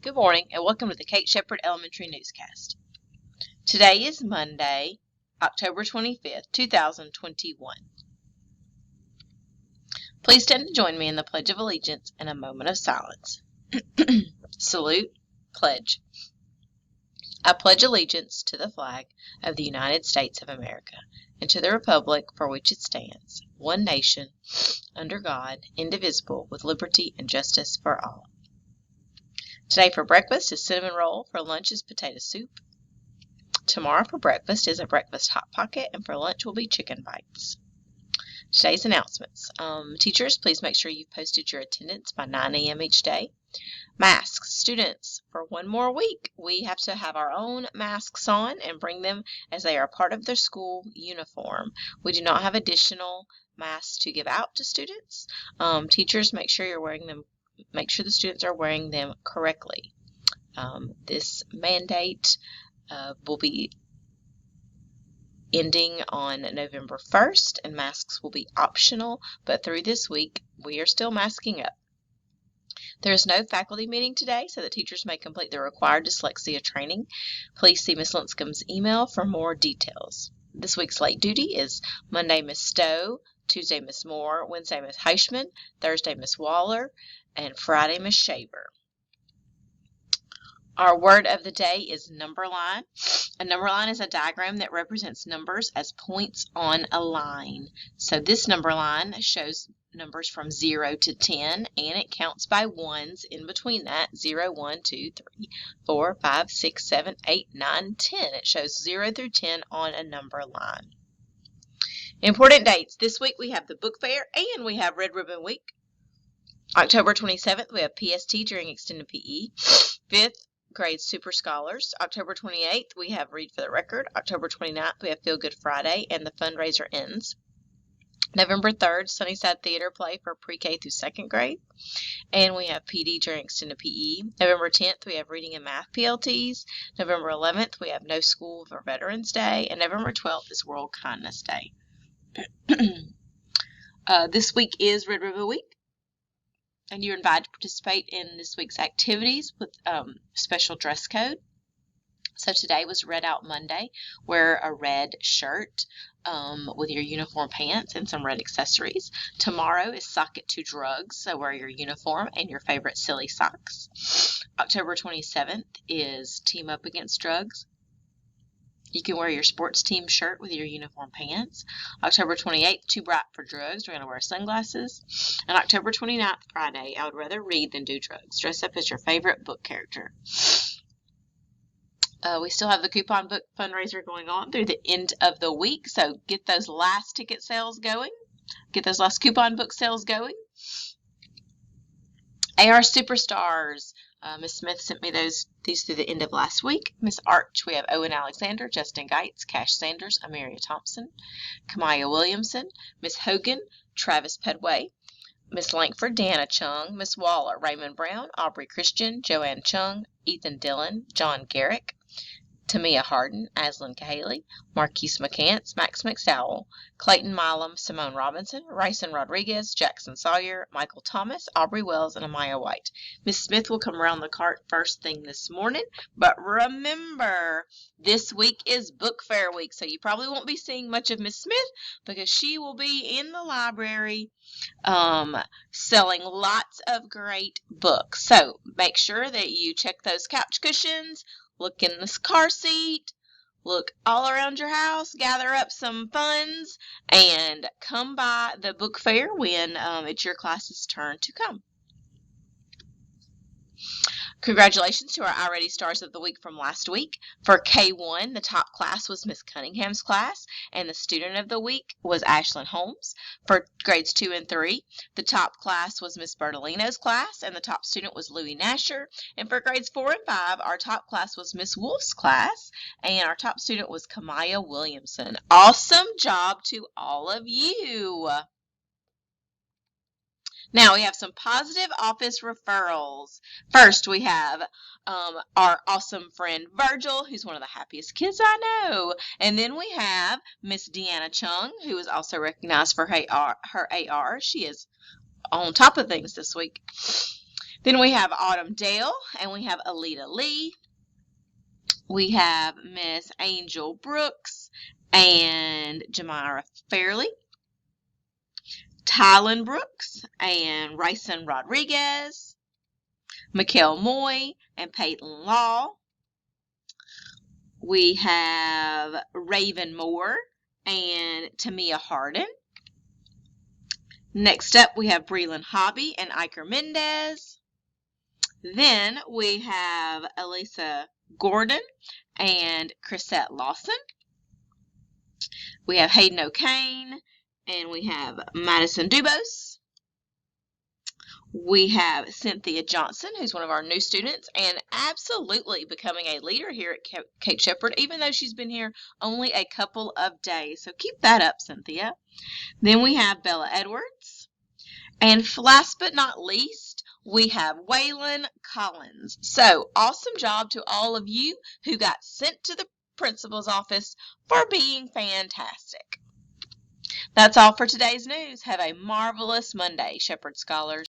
Good morning and welcome to the Kate Shepherd Elementary Newscast. Today is Monday, October 25th, 2021. Please stand and join me in the Pledge of Allegiance and a moment of silence. Salute, pledge. I pledge allegiance to the flag of the United States of America and to the republic for which it stands, one nation, under God, indivisible, with liberty and justice for all. Today for breakfast is cinnamon roll, for lunch is potato soup. Tomorrow for breakfast is a breakfast hot pocket, and for lunch will be chicken bites. Today's announcements. Teachers, please make sure you've posted your attendance by 9 a.m. each day. Masks. Students, for one more week, we have to have our own masks on and bring them as they are part of their school uniform. We do not have additional masks to give out to students. Teachers, make sure you're wearing them. Make sure the students are wearing them correctly. This mandate will be ending on November 1st, and masks will be optional, but through this week, we are still masking up. There is no faculty meeting today, so that teachers may complete the required dyslexia training. Please see Ms. Linscom's email for more details. This week's late duty is Monday, Ms. Stowe, Tuesday, Ms. Moore, Wednesday, Ms. Heischman, Thursday, Ms. Waller, and Friday, Ms. Shaver. Our word of the day is number line. A number line is a diagram that represents numbers as points on a line. So this number line shows numbers from 0 to 10, and it counts by ones in between that. 0, 1, 2, 3, 4, 5, 6, 7, 8, 9, 10. It shows 0 through 10 on a number line. Important dates. This week we have the book fair and we have Red Ribbon Week. October 27th, we have PST during extended PE. 5th grade Super Scholars. October 28th, we have Read for the Record. October 29th, we have Feel Good Friday, and the fundraiser ends. November 3rd, Sunnyside Theater Play for pre-K through 2nd grade. And we have PD during extended PE. November 10th, we have Reading and Math PLTs. November 11th, we have No School for Veterans Day. And November 12th is World Kindness Day. This week is Red Ribbon Week. And you're invited to participate in this week's activities with special dress code. So today was Red Out Monday. Wear a red shirt with your uniform pants and some red accessories. Tomorrow is Sock It to Drugs, so wear your uniform and your favorite silly socks. October 27th is Team Up Against Drugs. You can wear your sports team shirt with your uniform pants. October 28th, Too Bright for Drugs. We're going to wear sunglasses. And October 29th, Friday, I would rather read than do drugs. Dress up as your favorite book character. We still have the coupon book fundraiser going on through the end of the week, so get those last ticket sales going. Get those last coupon book sales going. AR Superstars. Ms. Smith sent me these through the end of last week. Miss Arch, we have Owen Alexander, Justin Geitz, Cash Sanders, Amaria Thompson, Kamaya Williamson, Miss Hogan, Travis Pedway, Miss Lankford, Deanna Chung, Miss Waller, Raymond Brown, Aubrey Christian, Joanne Chung, Ethan Dillon, John Garrick, Tamia Harden, Aslan Cahaley, Marquise McCants, Max McSowell, Clayton Milam, Simone Robinson, Rayson Rodriguez, Jackson Sawyer, Michael Thomas, Aubrey Wells, and Amaya White. Miss Smith will come around the cart first thing this morning, but remember, this week is book fair week, so you probably won't be seeing much of Miss Smith because she will be in the library selling lots of great books. So make sure that you check those couch cushions, look in this car seat, look all around your house, gather up some funds, and come by the book fair when it's your class's turn to come. Congratulations to our iReady Stars of the Week from last week. For K1, the top class was Miss Cunningham's class, and the Student of the Week was Ashlyn Holmes. For grades 2 and 3, the top class was Miss Bertolino's class, and the top student was Louie Nasher. And for grades 4 and 5, our top class was Miss Wolf's class, and our top student was Kamaya Williamson. Awesome job to all of you. Now we have some positive office referrals. First, we have our awesome friend Virgil, who's one of the happiest kids I know. And then we have Miss Deanna Chung, who is also recognized for her AR. She is on top of things this week. Then we have Autumn Dale, and we have Alita Lee. We have Miss Angel Brooks and Jamira Fairley, Tylen Brooks and Ryson Rodriguez, Mikkel Moy and Peyton Law. We have Raven Moore and Tamia Harden. Next up, we have Breland Hobby and Iker Mendez. Then we have Elisa Gordon and Chrisette Lawson. We have Hayden O'Kane, and we have Madison Dubose. We have Cynthia Johnson, who's one of our new students and absolutely becoming a leader here at Cape Shepherd, even though she's been here only a couple of days. So keep that up, Cynthia. Then we have Bella Edwards. And last but not least, we have Waylon Collins. So awesome job to all of you who got sent to the principal's office for being fantastic. That's all for today's news. Have a marvelous Monday, Shepherd Scholars.